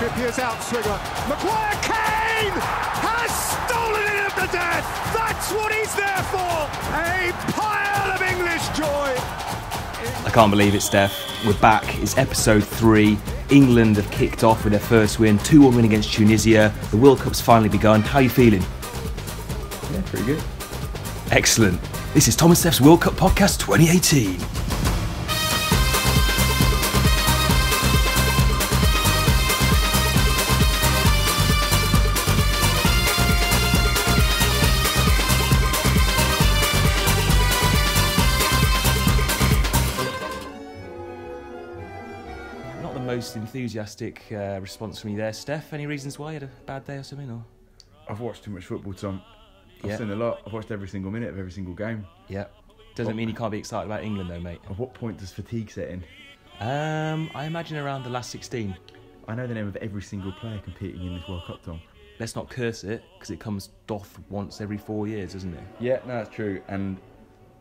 Trippier's outswinger. Maguire, Kane has stolen it at the death. That's what he's there for. A pile of English joy. I can't believe it, Stef. We're back. It's episode 3. England have kicked off with their first win, 2-1 win against Tunisia. The World Cup's finally begun. How are you feeling? Yeah, pretty good. Excellent. This is Tom and Stef's World Cup Podcast 2018. Most enthusiastic response from you there, Stef. Any reasons why you had a bad day or something? Or I've watched too much football, Tom. I've seen a lot. I've watched every single minute of every single game. Yeah. Doesn't mean you can't be excited about England though, mate. At what point does fatigue set in? I imagine around the last 16. I know the name of every single player competing in this World Cup, Tom. Let's not curse it, because it comes doth once every 4 years, doesn't it? Yeah, no, that's true. And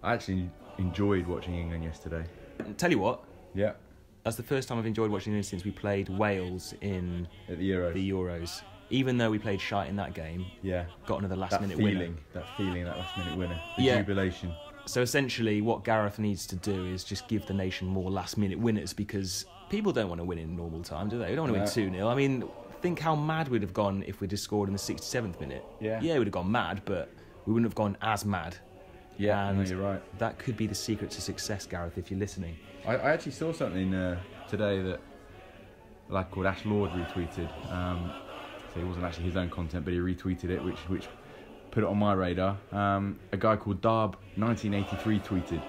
I actually enjoyed watching England yesterday. Tell you what. Yeah. That's the first time I've enjoyed watching England since we played Wales at the Euros. Even though we played shite in that game, got another last-minute winner. That last-minute winner, the jubilation. So essentially, what Gareth needs to do is just give the nation more last-minute winners, because people don't want to win in normal time, do they? We don't want to win 2-0. I mean, think how mad we'd have gone if we'd just scored in the 67th minute. Yeah, we'd have gone mad, but we wouldn't have gone as mad. Yeah, no, you're right. That could be the secret to success, Gareth, if you're listening. I actually saw something today that a lad called Ash Lord retweeted. So it wasn't actually his own content, but he retweeted it, which put it on my radar. A guy called Darb1983 tweeted,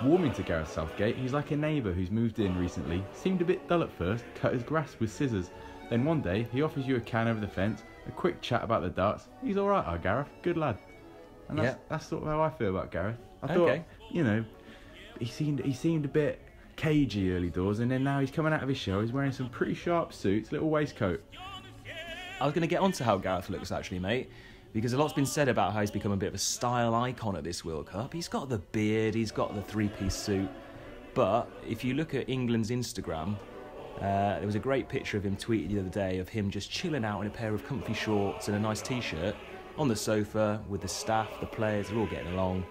"Warming to Gareth Southgate, he's like a neighbour who's moved in recently. Seemed a bit dull at first, cut his grass with scissors. Then one day, he offers you a can over the fence, a quick chat about the darts. He's alright, our Gareth, good lad." And that's sort of how I feel about Gareth. I thought, he seemed a bit cagey early doors, and then now he's coming out of his shell. He's wearing some pretty sharp suits, little waistcoat. I was going to get on to how Gareth looks, actually, mate, because a lot's been said about how he's become a bit of a style icon at this World Cup. He's got the beard, he's got the three-piece suit, but if you look at England's Instagram, there was a great picture of him tweeted the other day of him just chilling out in a pair of comfy shorts and a nice t-shirt on the sofa with the staff, the players, they're all getting along.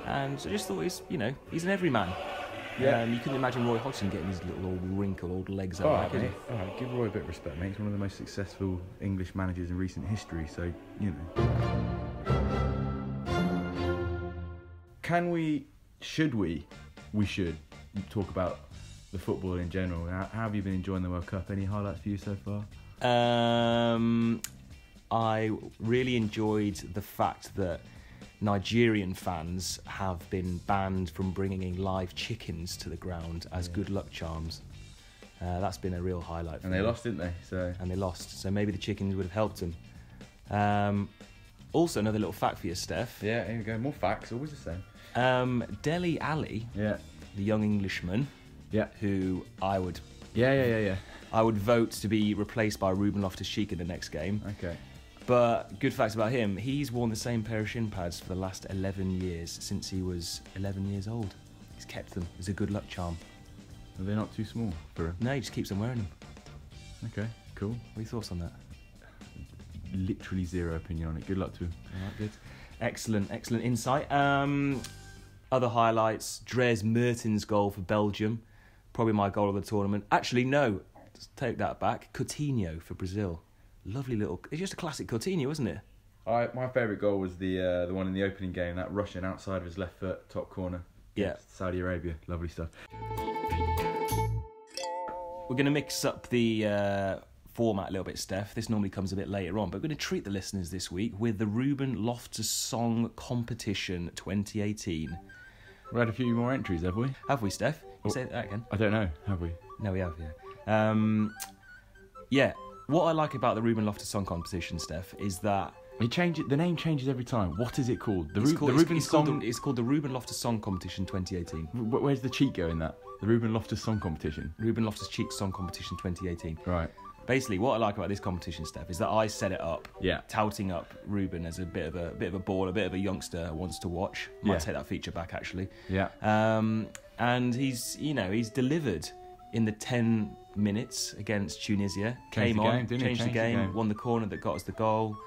And so I just thought he's an everyman. Yeah. You couldn't imagine Roy Hodgson getting his little old wrinkled old legs out. All right, give Roy a bit of respect, mate. He's one of the most successful English managers in recent history, so, should talk about the football in general. How have you been enjoying the World Cup? Any highlights for you so far? I really enjoyed the fact that Nigerian fans have been banned from bringing in live chickens to the ground as good luck charms. That's been a real highlight for me. And they lost, didn't they? And they lost, so maybe the chickens would have helped them. Also, another little fact for you, Stef. Yeah, here we go. More facts, always the same. Dele Alli, the young Englishman, who I would vote to be replaced by Ruben Loftus-Cheek in the next game. Okay. But good facts about him, he's worn the same pair of shin pads for the last 11 years, since he was 11 years old. He's kept them as a good luck charm. Are they not too small for him? No, he just keeps on wearing them. Okay, cool. What are your thoughts on that? Literally zero opinion on it. Good luck to him. All right, good. Excellent insight. Other highlights, Dres Mertens' goal for Belgium. Probably my goal of the tournament. Actually, no, just take that back. Coutinho for Brazil. Lovely little... It's just a classic Coutinho, isn't it? My favourite goal was the one in the opening game, that Russian outside of his left foot, top corner. Yeah. Saudi Arabia. Lovely stuff. We're going to mix up the format a little bit, Steph. This normally comes a bit later on, but we're going to treat the listeners this week with the Ruben Loftus Song Competition 2018. We had a few more entries, have we? Have we, Steph? You say that again. I don't know. Have we? No, we have, yeah. What I like about the Ruben Loftus Song Competition, Steph, is that... The name changes every time. What is it called? It's called the Ruben Loftus Song Competition 2018. Where's the cheat go in that? The Ruben Loftus Song Competition? Ruben Loftus Cheek Song Competition 2018. Right. Basically, what I like about this competition, Steph, is that I set it up, touting up Ruben as a bit of a baller, a bit of a youngster who wants to watch. Might take that feature back, actually. Yeah. And he's delivered in the 10 minutes against Tunisia. Changed the game, won the corner that got us the goal.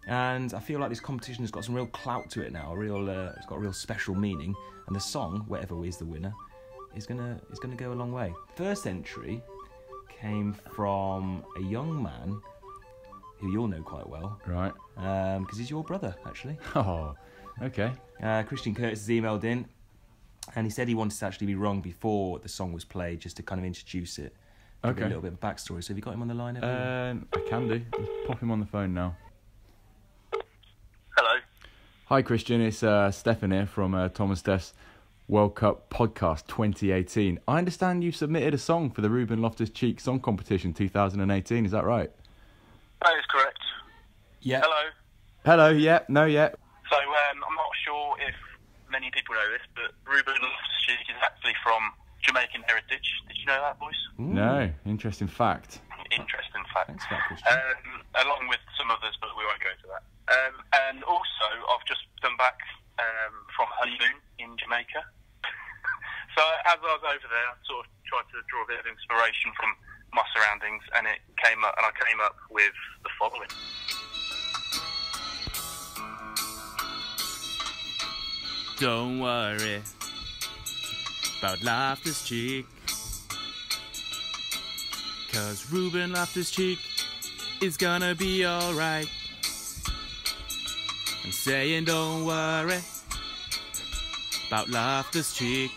And I feel like this competition has got some real clout to it now. It's got a real special meaning. And the song, whatever is the winner, is gonna go a long way. First entry came from a young man who you'll know quite well, Right. Because he's your brother, actually. Oh, okay. Christian Curtis has emailed in, and he said he wanted to actually be wrong before the song was played, just to kind of introduce it. Give it a little bit of backstory. So have you got him on the line? I can do. Let's pop him on the phone now. Hello. Hi, Christian. It's Stefan here from Thomas Stef's World Cup podcast 2018. I understand you submitted a song for the Ruben Loftus-Cheek Song Competition 2018. Is that right? That is correct. Yeah. Hello. Yeah. No. Yeah. So I'm not sure if many people know this, but Ruben Loftus-Cheek is actually from Jamaican heritage. Did you know that, boys? Ooh. No. Interesting fact. Interesting fact. Thanks for that, Christian. Along with some others, but we won't go into that. And also, I've just come back from honeymoon in Jamaica. So as I was over there, I sort of tried to draw a bit of inspiration from my surroundings, and I came up with the following. Don't worry about Loftus-Cheek, 'cause Ruben Loftus-Cheek is gonna be alright. I'm saying don't worry about Loftus-Cheek,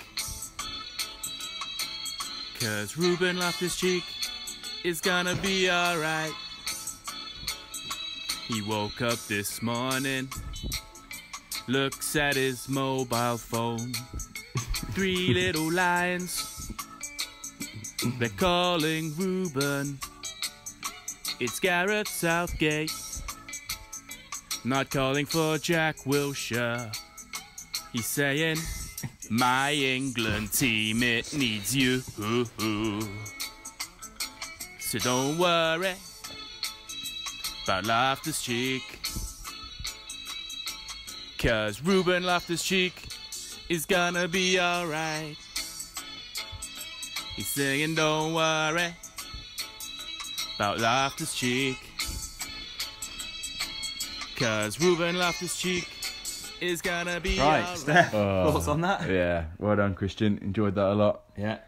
'cause Ruben Loftus-Cheek is gonna be alright. He woke up this morning, looks at his mobile phone. 3 little lines, they're calling Ruben. It's Gareth Southgate, not calling for Jack Wilshere. He's saying, my England team, it needs you. So don't worry about Loftus-Cheek, 'cause Ruben Loftus-Cheek is gonna be alright. He's singing don't worry about Loftus-Cheek, 'cause Ruben Loftus-Cheek is gonna be Right, alright. Steph, thoughts on that? Yeah. Well done, Christian. Enjoyed that a lot. Yeah.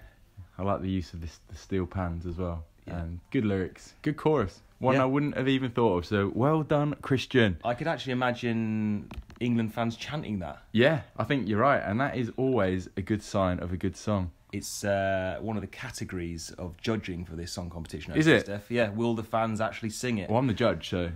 I like the use of the steel pans as well. Yeah. And good lyrics. Good chorus. One I wouldn't have even thought of. So well done, Christian. I could actually imagine England fans chanting that. Yeah, I think you're right. And that is always a good sign of a good song. It's one of the categories of judging for this song competition. Is it? Steph? Yeah. Will the fans actually sing it? Well, I'm the judge, so...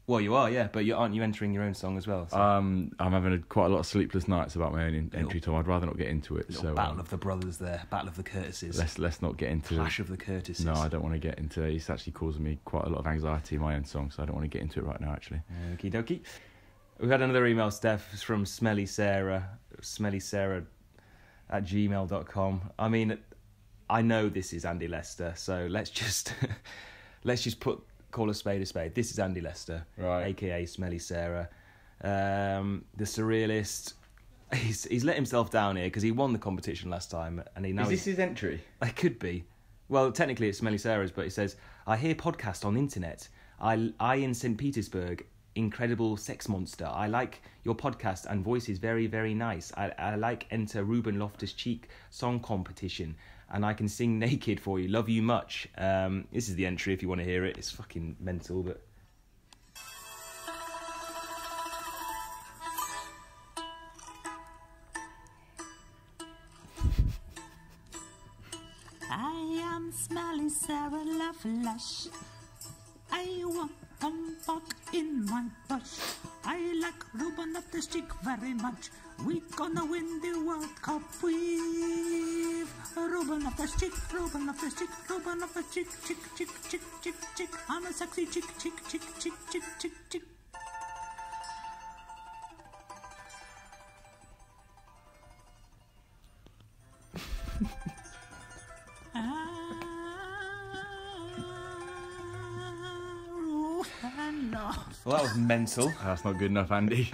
Well, you are, yeah. But aren't you entering your own song as well? So. I'm having quite a lot of sleepless nights about my own entry, Tom. I'd rather not get into it. So battle of the brothers there. Battle of the Curtises. Let's not get into Clash of the Curtises. No, I don't want to get into it. It's actually causing me quite a lot of anxiety in my own song, so I don't want to get into it right now, actually. Okie dokie. We've had another email, Steph. It's from Smelly Sarah at gmail.com. I mean, I know this is Andy Lester, so let's just call a spade a spade. This is Andy Lester, right, aka Smelly Sarah, the surrealist. He's let himself down here because he won the competition last time, and is this his entry? It could be. Well, technically it's Smelly Sarah's, but he says, I hear podcast on internet. I in St. Petersburg, incredible sex monster. I like your podcast and voice is very, very nice. I like enter Ruben Loftus-Cheek song competition. And I can sing naked for you. Love you much. This is the entry if you want to hear it. It's fucking mental, but... I am Smelly Sarah Lovelash. I want comfort in my bush. I like Ruben Loftus-Cheek very much. We gonna win the World Cup with Ruben Loftus-Cheek, Ruben Loftus-Cheek, Ruben Loftus-Cheek, chick, chick, chick, chick, chick. I'm a sexy chick, chick, chick, chick, chick, chick, chick. Well, that was mental. That's not good enough, Andy.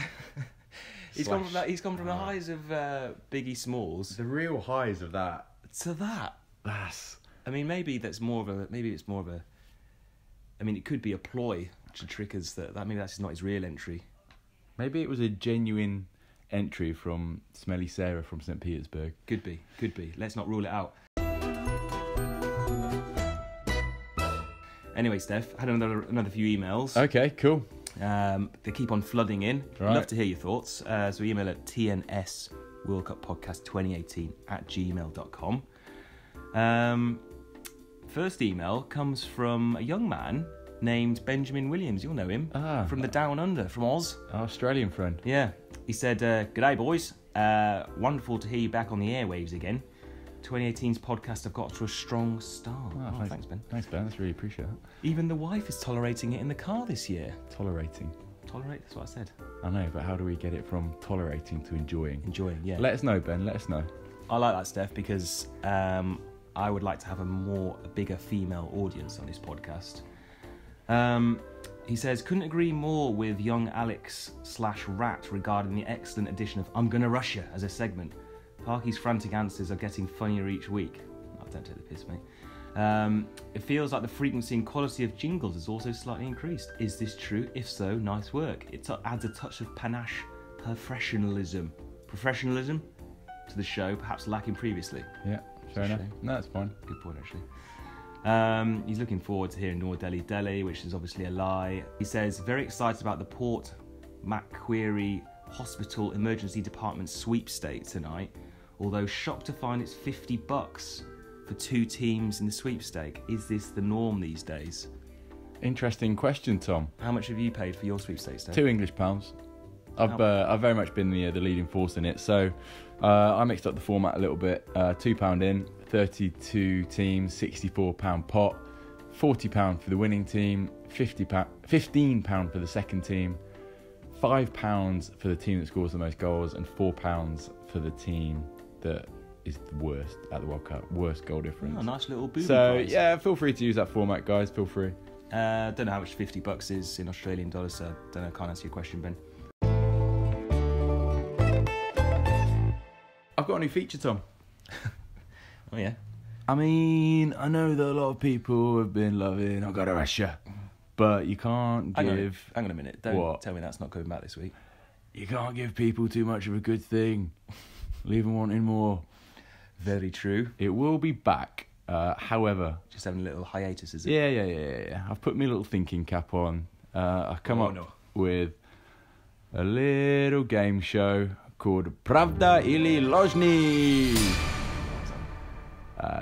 He's gone from the highs of Biggie Smalls The real highs of that. to that. That's... I mean, maybe it's more of a. I mean, it could be a ploy to trick us that maybe that's not his real entry. Maybe it was a genuine entry from Smelly Sarah from St. Petersburg. Could be. Let's not rule it out. Anyway, Steph, had another few emails. Okay, cool. They keep on flooding in. Right. Love to hear your thoughts. So email at tnsworldcuppodcast2018@gmail.com. First email comes from a young man named Benjamin Williams. You'll know him. From the Down Under, from Oz. Our Australian friend. Yeah. He said, "G'day, boys. Wonderful to hear you back on the airwaves again. 2018's podcast have got to a strong start." Oh, thanks, Ben. Thanks, Ben. That's really appreciate that. Even the wife is tolerating it in the car this year. Tolerating. Tolerate, that's what I said. I know, but how do we get it from tolerating to enjoying? Enjoying, yeah. Let us know, Ben. Let us know. I like that, Steph, because I would like to have a bigger female audience on this podcast. He says, couldn't agree more with young Alex/Rat regarding the excellent addition of I'm Gonna Russia as a segment. Parky's frantic answers are getting funnier each week. Oh, don't take the piss, mate. It feels like the frequency and quality of jingles has also slightly increased. Is this true? If so, nice work. It adds a touch of panache, professionalism to the show, perhaps lacking previously. Yeah, fair enough. Shame. No, that's fine. Good point, actually. He's looking forward to hearing Nor Delhi Delhi, which is obviously a lie. He says, very excited about the Port Macquarie Hospital Emergency Department sweepstake tonight, although shocked to find it's $50 for 2 teams in the sweepstake. Is this the norm these days? Interesting question, Tom. How much have you paid for your sweepstakes, Dave? £2. I've very much been the leading force in it. So I mixed up the format a little bit. £2 in, 32 teams, £64 pot, £40 for the winning team, £15 for the second team, £5 for the team that scores the most goals, and £4 for the team that is the worst at the World Cup, worst goal difference. Oh, nice little booby So prize. yeah, feel free to use that format, guys. Feel free. Don't know how much $50 is in Australian dollars, so don't know. Can't answer your question, Ben. I've got a new feature, Tom. Oh yeah. I mean, I know that a lot of people have been loving I've Got to Russia, but you can't give... Hang on a minute. Don't What? tell me that's not coming back this week. You can't give people too much of a good thing. Leave them wanting more. Very true. It will be back. However... Just having a little hiatus, is it? Yeah. I've put my little thinking cap on. I've come up with a little game show called Pravda ili Lozhny.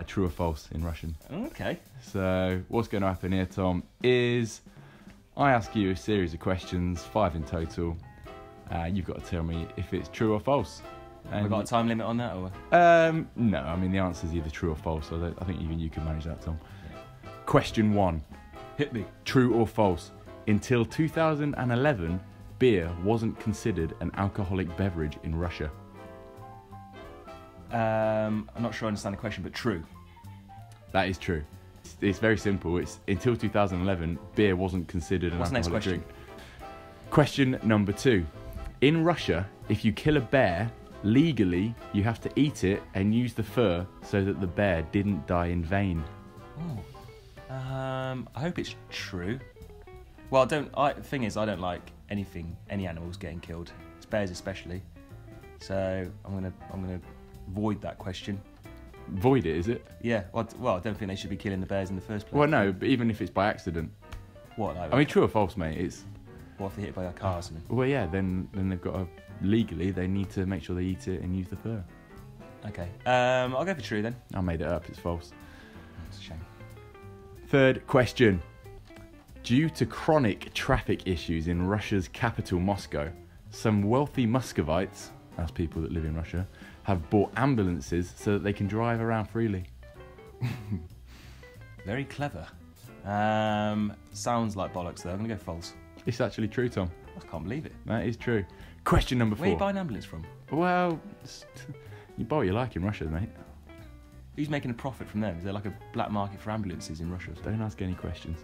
True or false in Russian. Okay. So what's going to happen here, Tom, is I ask you a series of questions, 5 in total. You've got to tell me if it's true or false. Have we got a time limit on that, or? No, I mean the answer is either true or false. So I think even you can manage that, Tom. Yeah. Question 1. Hit me. True or false? Until 2011, beer wasn't considered an alcoholic beverage in Russia. I'm not sure I understand the question, but true. That is true. It's very simple. It's until 2011, beer wasn't considered an What's the next alcoholic question? drink. Question number 2. In Russia, if you kill a bear, legally you have to eat it and use the fur so that the bear didn't die in vain. Oh. I hope it's true. Well, the thing is, I don't like any animals getting killed. It's bears especially. So I'm gonna void that question. Void it, is it? Yeah. Well, I don't think they should be killing the bears in the first place. Well, no, but even if it's by accident. What? Like, I mean, true or false, mate? It's... what if they hit by a car or something? Well, yeah, then they've got to... Legally, they need to make sure they eat it and use the fur. Okay. I'll go for true then. I made it up, it's false. It's a shame. Third question. Due to chronic traffic issues in Russia's capital, Moscow, some wealthy Muscovites, that's people that live in Russia, have bought ambulances so that they can drive around freely. Very clever. Sounds like bollocks though. I'm going to go false. It's actually true, Tom. I can't believe it. That is true. Question number 4. Where are you buying an ambulance from? Well, you buy what you like in Russia, mate. Who's making a profit from them? Is there like a black market for ambulances in Russia? Don't ask any questions.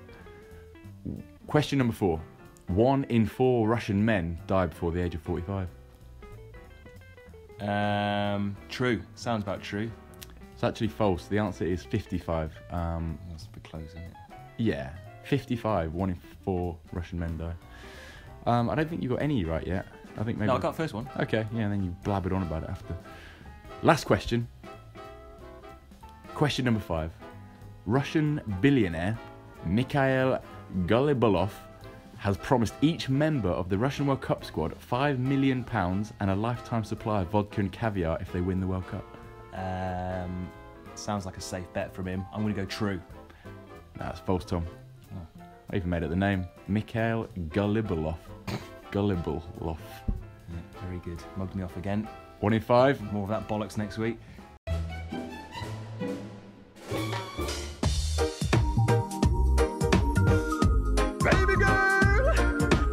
Question number 4. 1 in 4 Russian men die before the age of 45. True. Sounds about true. It's actually false. The answer is 55. That's a bit close, isn't it? Yeah, 55. 1 in 4 Russian men die. I don't think you got any right yet. I think maybe. No, I got the first one. Okay, yeah, and then you blabbered on about it after. Last question. Question number 5. Russian billionaire Mikhail Golubolov has promised each member of the Russian World Cup squad £5 million and a lifetime supply of vodka and caviar if they win the World Cup. Sounds like a safe bet from him. I'm going to go true. That's false, Tom. I even made up the name. Mikhail Golubolov. Golubolov. Yeah, very good. Mugged me off again. 1 in 5. More of that bollocks next week. Baby girl,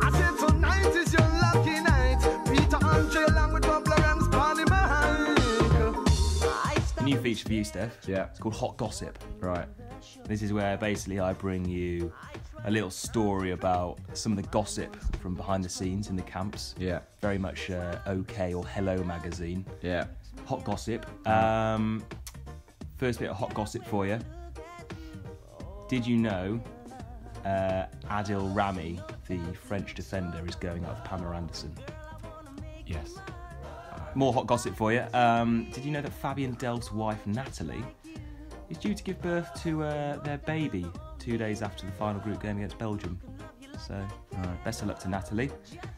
I said tonight is your lucky night. Peter Andre along with Bubbler and Spanny Mike. New feature for you, Steph. Yeah. It's called Hot Gossip. Right. This is where basically I bring you a little story about some of the gossip from behind the scenes in the camps. Yeah. Very much OK or Hello magazine. Yeah. Hot Gossip. First bit of hot gossip for you. Did you know Adil Rami, the French defender, is going out with Pamela Anderson? Yes. More hot gossip for you. Did you know that Fabian Delph's wife, Natalie, is due to give birth to their baby 2 days after the final group game against Belgium? So, best of luck to Natalie.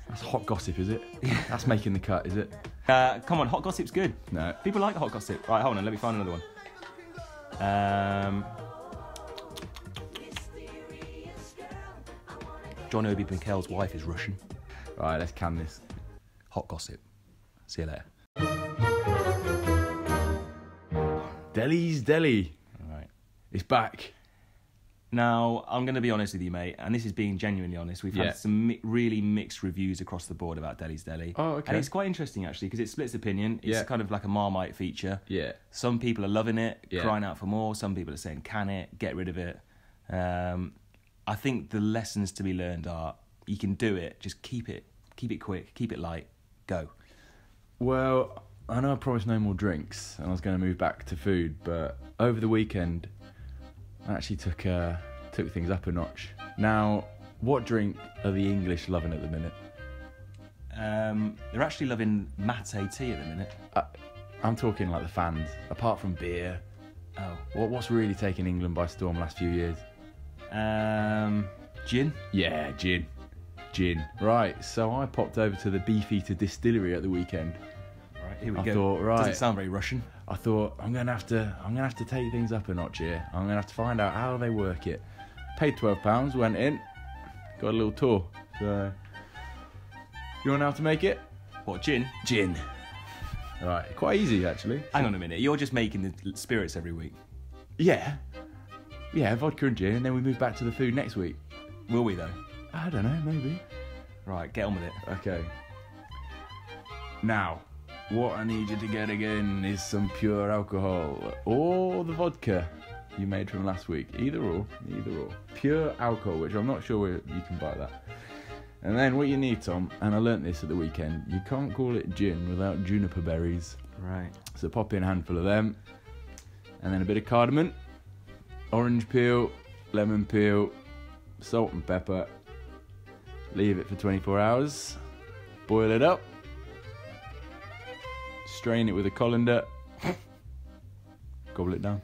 That's hot gossip, is it? That's making the cut, is it? Come on, hot gossip's good. No. People like hot gossip. Right, hold on, let me find another one. John Obi Mikel's wife is Russian. Right, let's can this. Hot gossip. See you later. Delhi's Delhi. Right. It's back. Now, I'm going to be honest with you, mate, and this is being genuinely honest. We've had some really mixed reviews across the board about Delhi's Deli. Oh, okay. And it's quite interesting, actually, because it splits opinion. It's kind of like a Marmite feature. Yeah. Some people are loving it, crying out for more. Some people are saying, can it, get rid of it. I think the lessons to be learned are, you can do it, just keep it quick, keep it light, go. Well, I know I promised no more drinks, and I was going to move back to food, but over the weekend, I actually took things up a notch. Now, what drink are the English loving at the minute? They're actually loving mate tea at the minute. I'm talking like the fans. Apart from beer, what's really taken England by storm the last few years? Gin? Yeah, gin. Right, so I popped over to the Beefeater distillery at the weekend. Right, here we go. Thought, doesn't sound very Russian. I thought I'm gonna have to take things up a notch here. I'm gonna have to find out how they work it. Paid £12, went in, got a little tour. So, you want to know how to make it? What, gin? Gin. Right, quite easy actually. Hang on a minute, you're just making the spirits every week. Yeah, vodka and gin, and then we move back to the food next week. Will we though? I don't know, maybe. Right, get on with it. Okay. Now, what I need you to get again is some pure alcohol or the vodka you made from last week. Either or. Pure alcohol, which I'm not sure where you can buy that. And then what you need, Tom, and I learnt this at the weekend, you can't call it gin without juniper berries. Right. So pop in a handful of them, and then a bit of cardamom, orange peel, lemon peel, salt and pepper. Leave it for 24 hours. Boil it up. Strain it with a colander. Gobble it down.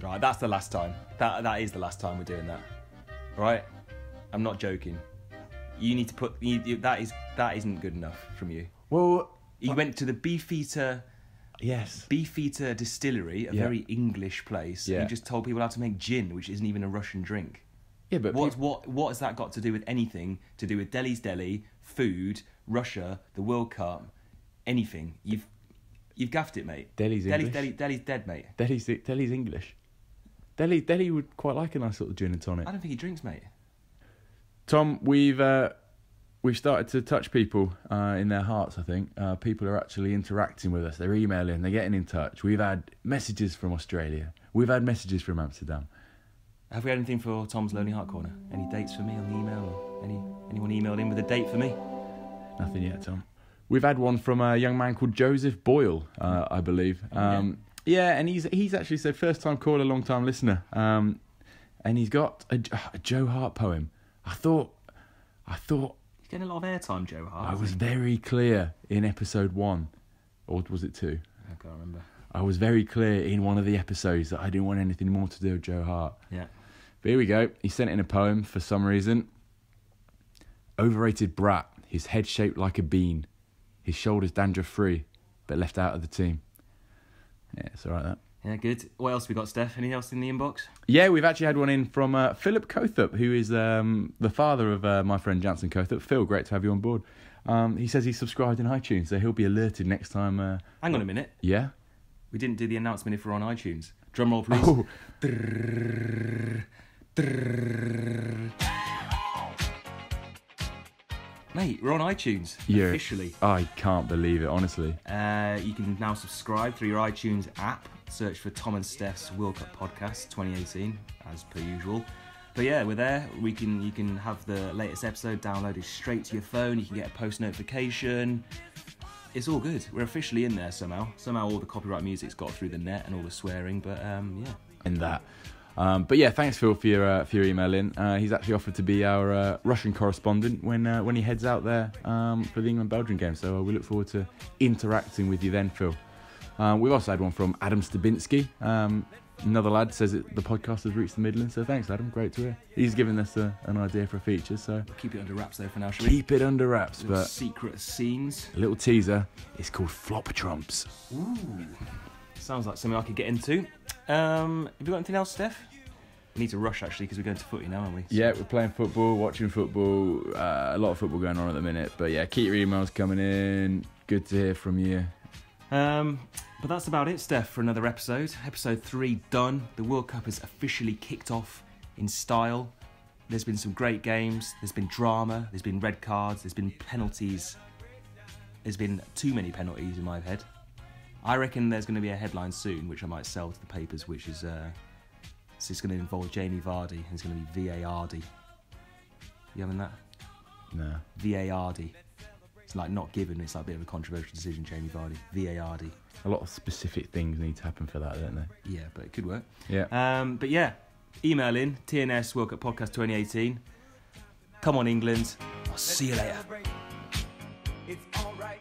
Right, that's the last time. That is the last time we're doing that. Right? I'm not joking. You need to put... that isn't good enough from you. Well... You went to the Beefeater... Yes. Beefeater Distillery, a very English place. Yeah. And you just told people how to make gin, which isn't even a Russian drink. Yeah, but... What has that got to do with anything to do with Delhi's Deli, food, Russia, the World Cup, anything? You've gaffed it, mate. Delhi's English. Delhi's dead, mate. Delhi's English. Delhi would quite like a nice little gin and tonic. I don't think he drinks, mate. Tom, we've started to touch people in their hearts, I think. People are actually interacting with us. They're emailing, they're getting in touch. We've had messages from Australia. We've had messages from Amsterdam. Have we had anything for Tom's Lonely Heart Corner? Any dates for me on the email? Or anyone emailed in with a date for me? Nothing yet, Tom. We've had one from a young man called Joseph Boyle, I believe. Yeah, and he's actually said first time caller, long time listener. And he's got a Joe Hart poem. I thought He's getting a lot of airtime, Joe Hart. I was very clear in episode 1, or was it 2? I can't remember. I was very clear in one of the episodes that I didn't want anything more to do with Joe Hart. Yeah. But here we go. He sent in a poem for some reason. Overrated brat, his head shaped like a bean, his shoulders dandruff free, but left out of the team. Yeah, it's all right, that. Yeah, good. What else we got, Steph? Anything else in the inbox? Yeah, we've actually had one in from Philip Cothup, who is the father of my friend Jansen Cothup. Phil, great to have you on board. He says he's subscribed in iTunes, so he'll be alerted next time. Hang on a minute. Yeah? We didn't do the announcement if we're on iTunes. Drum roll, please. Oh. Mate, we're on iTunes, Yeah. officially. I can't believe it, honestly. You can now subscribe through your iTunes app. Search for Tom and Steph's World Cup Podcast 2018, as per usual. But yeah, we're there. You can have the latest episode downloaded straight to your phone. You can get a post notification. It's all good. We're officially in there somehow. Somehow all the copyright music's got through the net and all the swearing. But yeah. And that. But yeah, thanks Phil for your email in. He's actually offered to be our Russian correspondent when he heads out there for the England-Belgium game. So we look forward to interacting with you then, Phil. We've also had one from Adam Stabinski. Another lad says the podcast has reached the Midlands. So thanks, Adam. Great to hear. He's given us an idea for a feature. So Keep it under wraps though for now, shall we? keep it under wraps. Little But secret scenes. a little teaser. It's called Flop Trumps. Ooh. Sounds like something I could get into. Have you got anything else, Steph? We need to rush actually because we're going to footy now, aren't we? Yeah, we're playing football, watching football. A lot of football going on at the minute. But yeah, keep your emails coming in. Good to hear from you. But that's about it, Steph, for another episode. Episode 3 done. The World Cup has officially kicked off in style. There's been some great games. There's been drama. There's been red cards. There's been penalties. There's been too many penalties in my head. I reckon there's going to be a headline soon, which I might sell to the papers, which is it's going to involve Jamie Vardy, and it's going to be VARdy. You having that? No. VARdy. It's like not given. It's like a bit of a controversial decision, Jamie Vardy. VARdy. A lot of specific things need to happen for that, don't they? Yeah, but it could work. Yeah. But yeah, email in TNS World Cup Podcast 2018. Come on, England. I'll see you later. It's all right.